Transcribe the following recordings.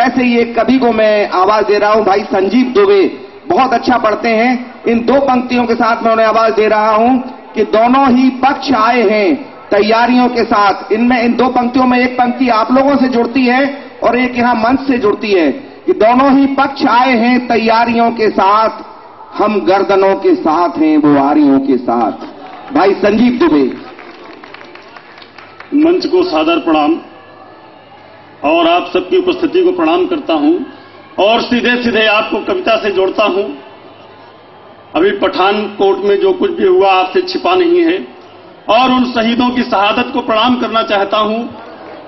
वैसे ही एक कवि को मैं आवाज दे रहा हूं, भाई संजीव दुबे बहुत अच्छा पढ़ते हैं। इन दो पंक्तियों के साथ मैं उन्हें आवाज दे रहा हूं कि दोनों ही पक्ष आए हैं तैयारियों के साथ। इनमें इन दो पंक्तियों में एक पंक्ति आप लोगों से जुड़ती है और एक यहां मंच से जुड़ती है कि दोनों ही पक्ष आए हैं तैयारियों के साथ, हम गर्दनों के साथ हैं वो आरियों के साथ। भाई संजीव दुबे। मंच को सादर प्रणाम और आप सबकी उपस्थिति को प्रणाम करता हूं और सीधे सीधे आपको कविता से जोड़ता हूं। अभी पठानकोट में जो कुछ भी हुआ आपसे छिपा नहीं है और उन शहीदों की शहादत को प्रणाम करना चाहता हूं।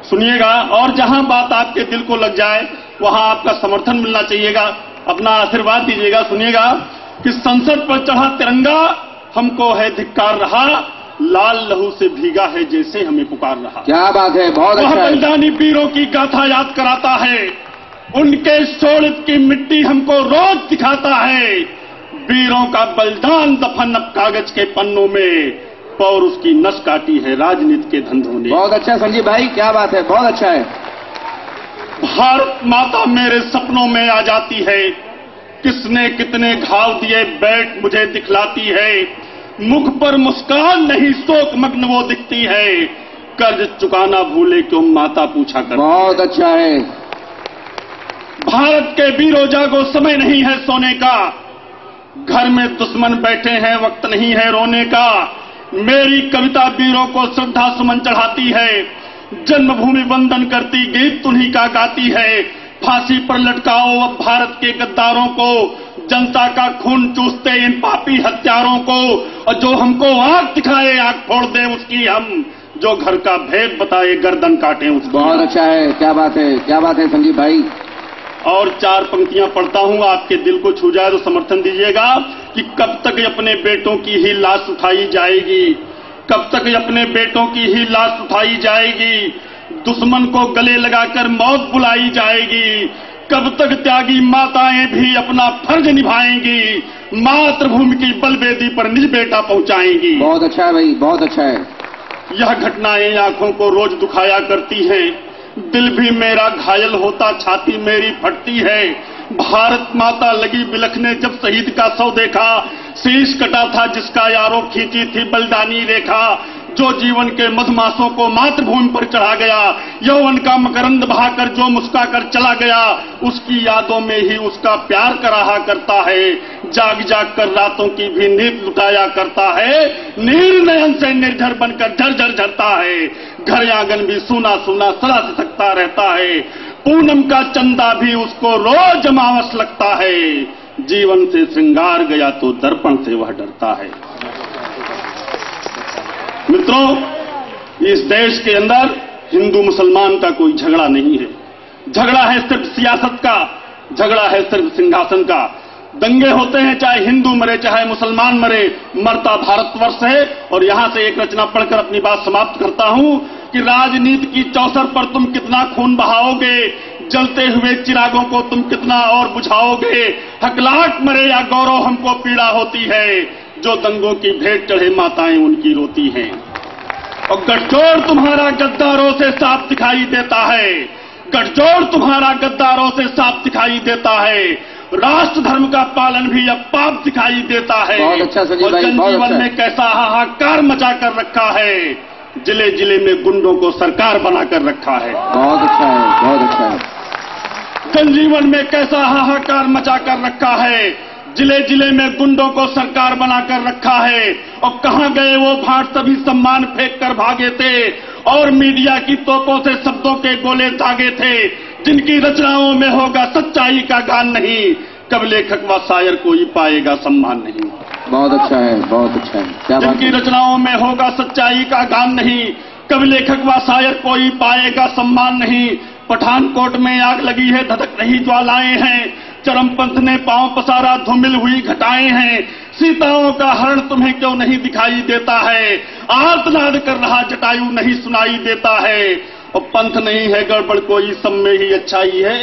सुनिएगा और जहां बात आपके दिल को लग जाए वहां आपका समर्थन मिलना चाहिएगा, अपना आशीर्वाद दीजिएगा। सुनिएगा कि संसद पर चढ़ा तिरंगा हमको है धिक्कार रहा, लाल लहू से भीगा है जैसे हमें पुकार रहा। क्या बात है, बहुत अच्छा है। बलिदानी वीरों की गाथा याद कराता है, उनके शोणित की मिट्टी हमको रोज दिखाता है। वीरों का बलिदान दफन अब कागज के पन्नों में, और उसकी नस काटी है राजनीति के धंधों ने। बहुत अच्छा संजीव भाई, क्या बात है, बहुत अच्छा है। भारत माता मेरे सपनों में आ जाती है, किसने कितने घाव दिए बैठ मुझे दिखलाती है। मुख पर मुस्कान नहीं शोक मग्न वो दिखती है, कर्ज चुकाना भूले क्यों माता पूछा कर। बहुत अच्छा है। भारत के वीरों जागो समय नहीं है सोने का, घर में दुश्मन बैठे हैं वक्त नहीं है रोने का। मेरी कविता वीरों को श्रद्धा सुमन चढ़ाती है, जन्मभूमि वंदन करती गीत उन्हीं का गाती है। फांसी पर लटकाओ अब भारत के गद्दारों को, जनता का खून चूसते इन पापी हत्यारों को। और जो हमको आंख दिखाए आंख फोड़ दे उसकी हम, जो घर का भेद बताए गर्दन काटे उसकी। बहुत अच्छा है, क्या बात है, क्या बात है संजीव भाई। और चार पंक्तियां पढ़ता हूं, आपके दिल को छू जाए तो समर्थन दीजिएगा कि कब तक अपने बेटों की ही लाश उठाई जाएगी, कब तक अपने बेटों की ही लाश उठाई जाएगी। दुश्मन को गले लगाकर मौत बुलाई जाएगी, कब तक त्यागी माताएं भी अपना फर्ज निभाएंगी। मातृभूमि की बलवेदी पर निज बेटा पहुंचाएंगी। बहुत अच्छा है भाई, बहुत अच्छा है। यह घटनाएं आंखों को रोज दुखाया करती हैं, दिल भी मेरा घायल होता छाती मेरी फटती है। भारत माता लगी बिलखने जब शहीद का शव देखा, शीश कटा था जिसका यारों खींची थी बलिदानी रेखा। जो जीवन के मधुमासों को मातृभूमि पर चढ़ा गया, यौवन का मकरंद बहाकर जो मुस्काकर चला गया, उसकी यादों में ही उसका प्यार कराहा करता है। जाग जाग कर रातों की भी नींद लुटाया करता है, नीर नयन से निर्झर बनकर झरझर झरता है। घर आंगन भी सूना सूना सदा से सकता रहता है, पूनम का चंदा भी उसको रोज अमावस लगता है। जीवन से श्रृंगार गया तो दर्पण से वह डरता है। मित्रों, इस देश के अंदर हिंदू मुसलमान का कोई झगड़ा नहीं है, झगड़ा है सिर्फ सियासत का, झगड़ा है सिर्फ सिंहासन का। दंगे होते हैं चाहे हिंदू मरे चाहे मुसलमान मरे, मरता भारतवर्ष है। और यहां से एक रचना पढ़कर अपनी बात समाप्त करता हूं कि राजनीति की चौसर पर तुम कितना खून बहाओगे, जलते हुए चिरागों को तुम कितना और बुझाओगे। हकलाहट मरे या गौरव हमको पीड़ा होती है, जो दंगों की भेंट चढ़े माताएं उनकी रोती हैं। और गठजोड़ तुम्हारा गद्दारों से साफ दिखाई देता है, गठजोड़ तुम्हारा गद्दारों से साफ दिखाई देता है। राष्ट्र धर्म का पालन भी अब पाप दिखाई देता है। बहुत अच्छा संजीव भाई, जनजीवन में कैसा हाहाकार मचा कर रखा है, जिले जिले में गुंडों को सरकार बनाकर रखा है। बहुत अच्छा है, बहुत अच्छा है। जनजीवन में कैसा हाहाकार मचा कर रखा है, जिले जिले में गुंडों को सरकार बनाकर रखा है। और कहां गए वो भाट सभी सम्मान फेंक कर भागे थे, और मीडिया की तोपों से शब्दों के गोले दागे थे। जिनकी रचनाओं में होगा सच्चाई का गान नहीं, कब लेखक व शायर कोई पाएगा सम्मान नहीं। बहुत अच्छा है, बहुत अच्छा है, क्या बात है। जिनकी रचनाओं में होगा सच्चाई का गान नहीं, कब लेखक व शायर कोई पाएगा सम्मान नहीं। पठानकोट में आग लगी है, धधक रही ज्वालाएं हैं, चरमपंथ ने पांव पसारा, धूमिल हुई घटाएं हैं। सीताओं का हरण तुम्हें क्यों नहीं दिखाई देता है, आर्तनाद कर रहा जटायु नहीं सुनाई देता है। और पंथ नहीं है गड़बड़ कोई, सब में ही अच्छाई है।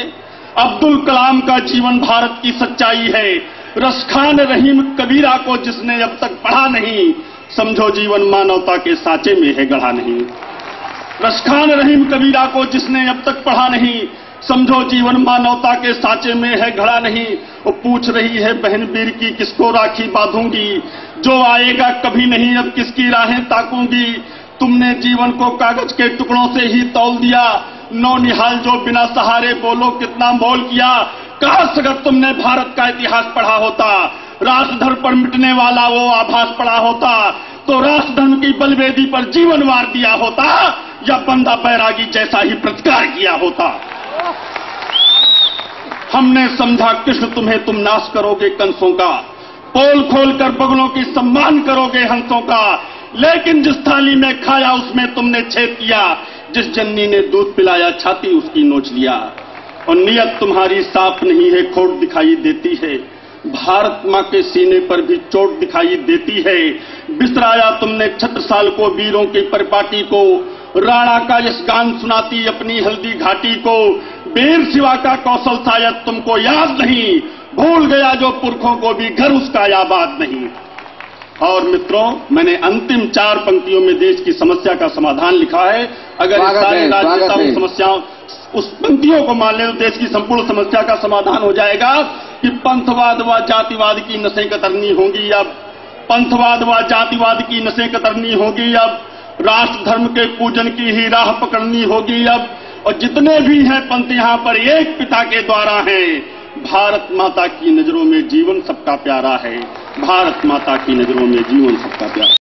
अब्दुल कलाम का जीवन भारत की सच्चाई है, रसखान रहीम कबीरा को जिसने अब तक पढ़ा नहीं, समझो जीवन मानवता के साँचे में है गढ़ा नहीं। रसखान रहीम कबीरा को जिसने अब तक पढ़ा नहीं, समझो जीवन मानवता के सांचे में है घड़ा नहीं। वो पूछ रही है बहन वीर की किसको राखी बांधूंगी, जो आएगा कभी नहीं अब किसकी राहें ताकूंगी। तुमने जीवन को कागज के टुकड़ों से ही तौल दिया, नौनिहाल जो बिना सहारे बोलो कितना मोल किया। काश अगर तुमने भारत का इतिहास पढ़ा होता, राष्ट्रधर्म पर मिटने वाला वो आभास पढ़ा होता, तो राष्ट्रधर्म की बलवेदी पर जीवन वार दिया होता या बंदा बैरागी जैसा ही प्रतिकार किया होता। हमने समझा कृष्ण तुम्हें तुम नाश करोगे कंसों का, पोल खोलकर बगलों की सम्मान करोगे हंसों का। लेकिन जिस थाली में खाया उसमें तुमने छेद किया, जिस जननी ने दूध पिलाया छाती उसकी नोच लिया। और नियत तुम्हारी साफ नहीं है, खोट दिखाई देती है, भारत मां के सीने पर भी चोट दिखाई देती है। बिसराया तुमने छत्रसाल को, वीरों की परिपाटी को, राणा का यश गान सुनाती अपनी हल्दी घाटी को। वीर शिवा का कौशल शायद तुमको याद नहीं, भूल गया जो पुरखों को भी घर उसका आबाद नहीं। और मित्रों, मैंने अंतिम 4 पंक्तियों में देश की समस्या का समाधान लिखा है। अगर इस सारे राजनेताओं की समस्याओं उस पंक्तियों को मान ले तो देश की संपूर्ण समस्या का समाधान हो जाएगा कि पंथवाद व जातिवाद की नसें कतरनी होंगी अब, पंथवाद व जातिवाद की नसें कतरनी होगी अब, राष्ट्र धर्म के पूजन की ही राह पकड़नी होगी अब। और जितने भी हैं पंथ यहां पर एक पिता के द्वारा हैं। भारत माता की नजरों में जीवन सबका प्यारा है, भारत माता की नजरों में जीवन सबका प्यारा।